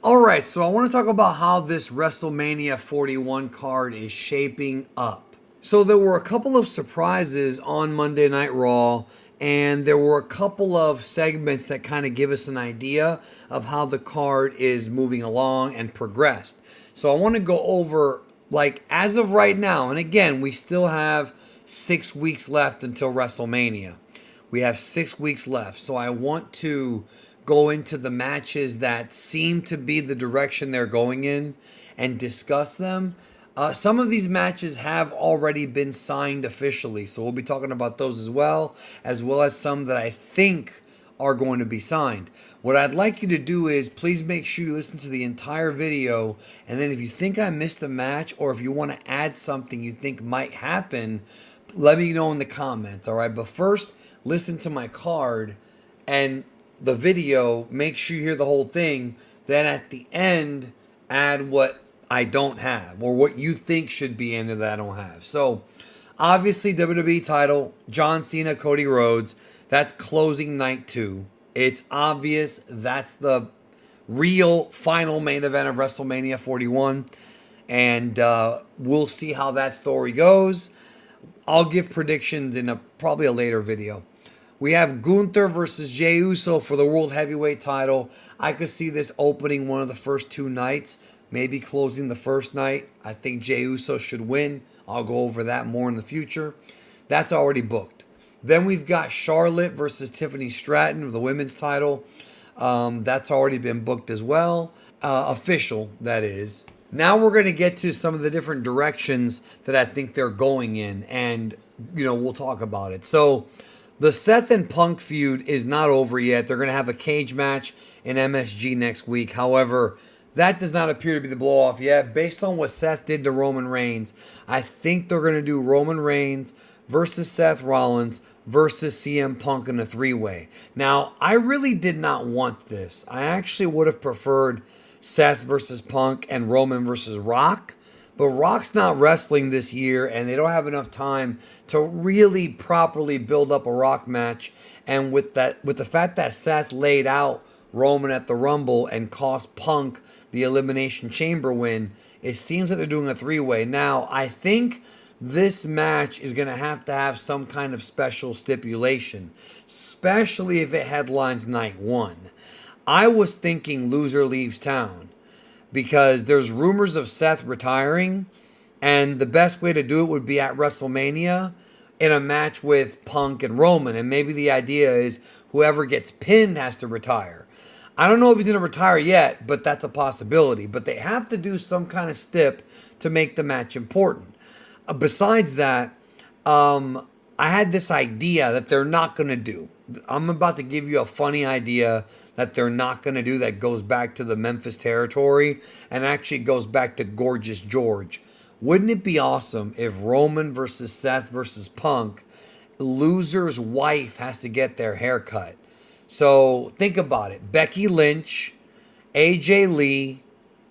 Alright, so I want to talk about how this WrestleMania 41 card is shaping up. So there were a couple of surprises on Monday Night Raw, and there were a couple of segments that kind of give us an idea of how the card is moving along and progressed. So I want to go over, like, as of right now, and again, we still have 6 weeks left until WrestleMania. We have 6 weeks left, so I want to go into the matches that seem to be the direction they're going in and discuss them. Some of these matches have already been signed officially, so we'll be talking about those as well as some that I think are going to be signed. What I'd like you to do is please make sure you listen to the entire video, and then if you think I missed a match or if you want to add something you think might happen, let me know in the comments, all right? But first, listen to my card and the video, make sure you hear the whole thing, then at the end add what I don't have or what you think should be in there that I don't have. So obviously WWE title, John Cena, Cody Rhodes, that's closing night 2. It's obvious that's the real final main event of WrestleMania 41, and we'll see how that story goes. I'll give predictions in probably a later video. We have Gunther versus Jey Uso for the World Heavyweight title. I could see this opening one of the first 2 nights, maybe closing the first night. I think Jey Uso should win. I'll go over that more in the future. That's already booked. Then we've got Charlotte versus Tiffany Stratton for the women's title. That's already been booked as well. Official, that is. Now we're going to get to some of the different directions that I think they're going in, and, we'll talk about it. So the Seth and Punk feud is not over yet. They're going to have a cage match in MSG next week. However, that does not appear to be the blow-off yet. Based on what Seth did to Roman Reigns, I think they're going to do Roman Reigns versus Seth Rollins versus CM Punk in a 3-way. Now, I really did not want this. I actually would have preferred Seth versus Punk and Roman versus Rock. But Rock's not wrestling this year, and they don't have enough time to really properly build up a Rock match. And with the fact that Seth laid out Roman at the Rumble and cost Punk the Elimination Chamber win, it seems that they're doing a 3-way. Now, I think this match is going to have some kind of special stipulation, especially if it headlines night 1. I was thinking loser leaves town, because there's rumors of Seth retiring, and the best way to do it would be at WrestleMania in a match with Punk and Roman, and maybe the idea is whoever gets pinned has to retire. I don't know if he's going to retire yet, but that's a possibility. But they have to do some kind of stip to make the match important. Besides that, I had this idea that they're not going to do. I'm about to give you a funny idea that they're not going to do that goes back to the Memphis territory and actually goes back to Gorgeous George. Wouldn't it be awesome if Roman versus Seth versus Punk, loser's wife has to get their hair cut? So think about it. Becky Lynch, AJ Lee,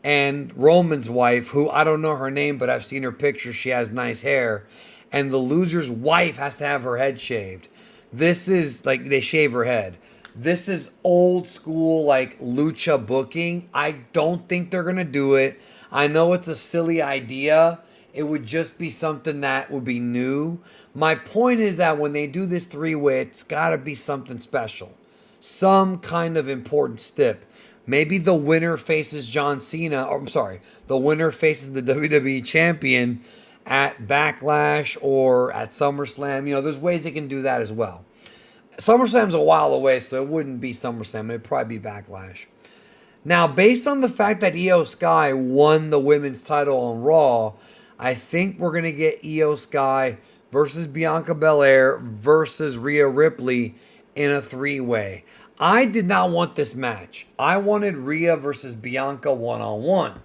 and Roman's wife, who I don't know her name, but I've seen her picture. She has nice hair. And the loser's wife has to have her head shaved. This is like they shave her head. This is old school, like lucha booking. I don't think they're going to do it. I know it's a silly idea. It would just be something that would be new. My point is that when they do this 3-way, it's got to be something special. Some kind of important stip. Maybe the winner faces John Cena, or I'm sorry, the winner faces the WWE champion at Backlash or at SummerSlam. There's ways they can do that as well. SummerSlam's a while away, so it wouldn't be SummerSlam. It'd probably be Backlash. Now, based on the fact that Io Sky won the women's title on Raw, I think we're going to get Io Sky versus Bianca Belair versus Rhea Ripley in a 3-way. I did not want this match. I wanted Rhea versus Bianca one-on-one.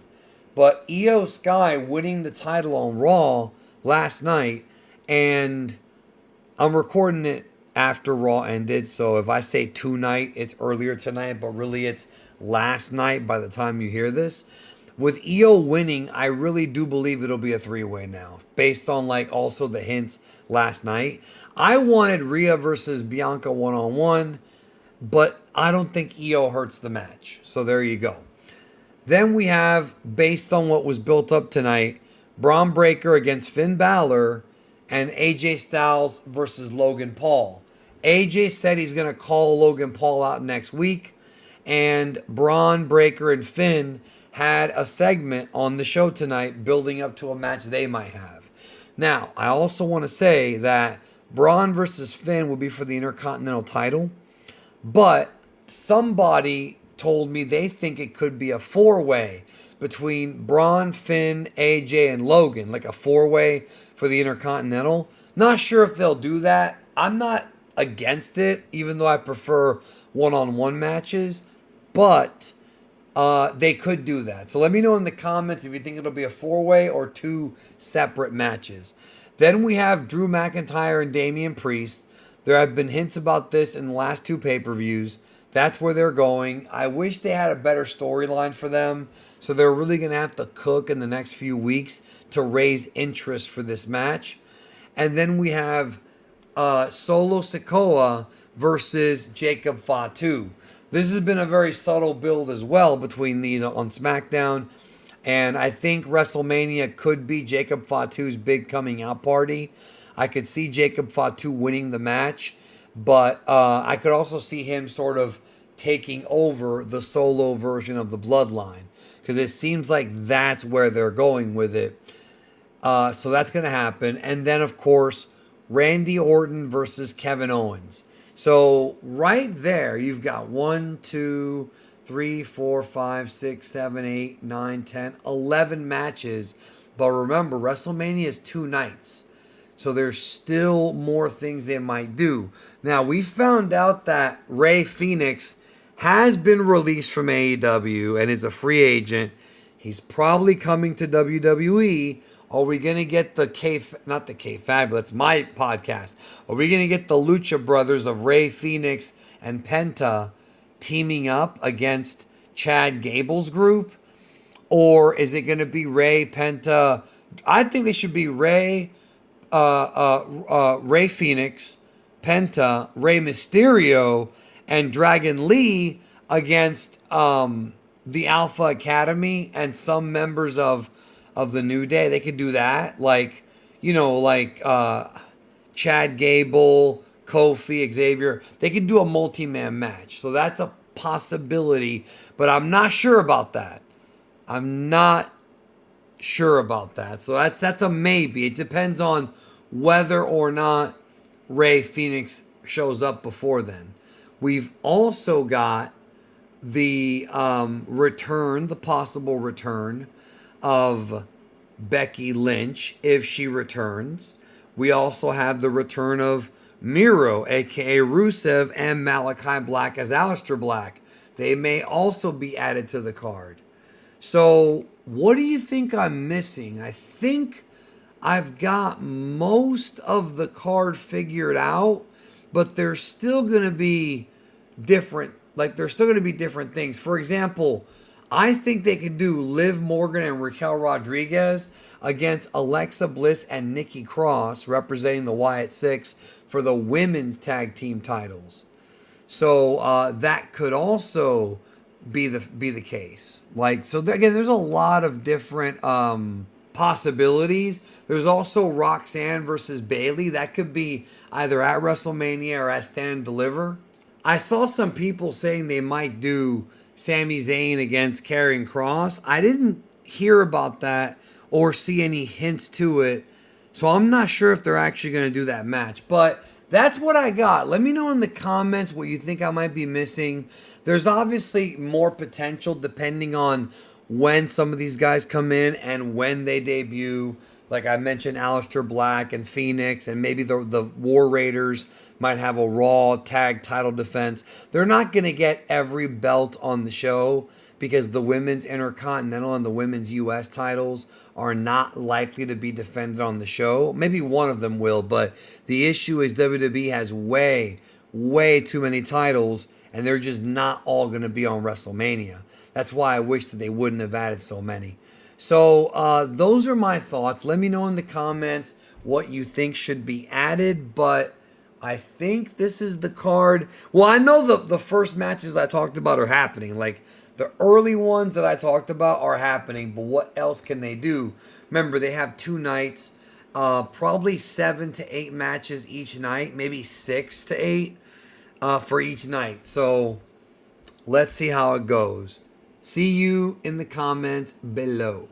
But Io Sky winning the title on Raw last night, and I'm recording it after Raw ended, so if I say tonight, it's earlier tonight, but really it's last night by the time you hear this. With Io winning, I really do believe it'll be a 3-way now, based on also the hints last night. I wanted Rhea versus Bianca one-on-one, but I don't think Io hurts the match. So there you go. Then we have, based on what was built up tonight, Braun Breaker against Finn Balor and AJ Styles versus Logan Paul. AJ said he's going to call Logan Paul out next week, and Braun Breaker and Finn had a segment on the show tonight building up to a match they might have. Now, I also want to say that Braun versus Finn will be for the Intercontinental title, but somebody told me they think it could be a four-way between Braun, Finn, AJ, and Logan, like a four-way for the Intercontinental. Not sure if they'll do that. I'm not against it, even though I prefer one-on-one matches, but they could do that. So let me know in the comments if you think it'll be a four-way or two separate matches. Then we have Drew McIntyre and Damian Priest. There have been hints about this in the last two pay-per-views. That's where they're going. I wish they had a better storyline for them. So they're really going to have to cook in the next few weeks to raise interest for this match. And then we have Solo Sikoa versus Jacob Fatu. This has been a very subtle build as well between these on SmackDown. And I think WrestleMania could be Jacob Fatu's big coming out party. I could see Jacob Fatu winning the match, but I could also see him sort of taking over the solo version of the Bloodline, because it seems like that's where they're going with it. So that's going to happen. And then, of course, Randy Orton versus Kevin Owens. So right there, you've got 1, 2, 3, 4, 5, 6, 7, 8, 9, 10, 11 matches. But remember, WrestleMania is 2 nights. So there's still more things they might do. Now, we found out that Rey Fenix has been released from AEW and is a free agent. He's probably coming to WWE. Are we going to get not the K-Fab, that's my podcast. Are we going to get the Lucha Brothers of Rey Fenix and Penta teaming up against Chad Gable's group? Or is it going to be Rey, Penta? I think they should be Rey Fenix, Penta, Rey Mysterio, and Dragon Lee against the Alpha Academy and some members of the New Day. They could do that, like Chad Gable, Kofi, Xavier. They could do a multi-man match. So that's a possibility, but I'm not sure about that. So that's a maybe. It depends on whether or not Rey Fenix shows up before then. We've also got the possible return of Becky Lynch if she returns. We also have the return of Miro, aka Rusev, and Malachi Black as Aleister Black. They may also be added to the card. So what do you think I'm missing? I think I've got most of the card figured out, but there's still going to be different things. For example, I think they could do Liv Morgan and Raquel Rodriguez against Alexa Bliss and Nikki Cross, representing the Wyatt Six, for the women's tag team titles. So that could also be the case. Again, there's a lot of different possibilities. There's also Roxanne versus Bayley. That could be either at WrestleMania or at Stand and Deliver. I saw some people saying they might do Sami Zayn against Karrion Kross. I didn't hear about that or see any hints to it. So I'm not sure if they're actually going to do that match. But that's what I got. Let me know in the comments what you think I might be missing. There's obviously more potential depending on when some of these guys come in and when they debut. Like I mentioned, Aleister Black and Phoenix, and maybe the War Raiders might have a Raw tag title defense. They're not going to get every belt on the show because the women's Intercontinental and the women's U.S. titles are not likely to be defended on the show. Maybe one of them will, but the issue is WWE has way, way too many titles, and they're just not all going to be on WrestleMania. That's why I wish that they wouldn't have added so many. So those are my thoughts. Let me know in the comments what you think should be added, but I think this is the card. Well, I know the first matches I talked about are happening. Like The early ones that I talked about are happening, but what else can they do? Remember, they have 2 nights, probably 7 to 8 matches each night, maybe 6 to 8 for each night. So let's see how it goes. See you in the comments below.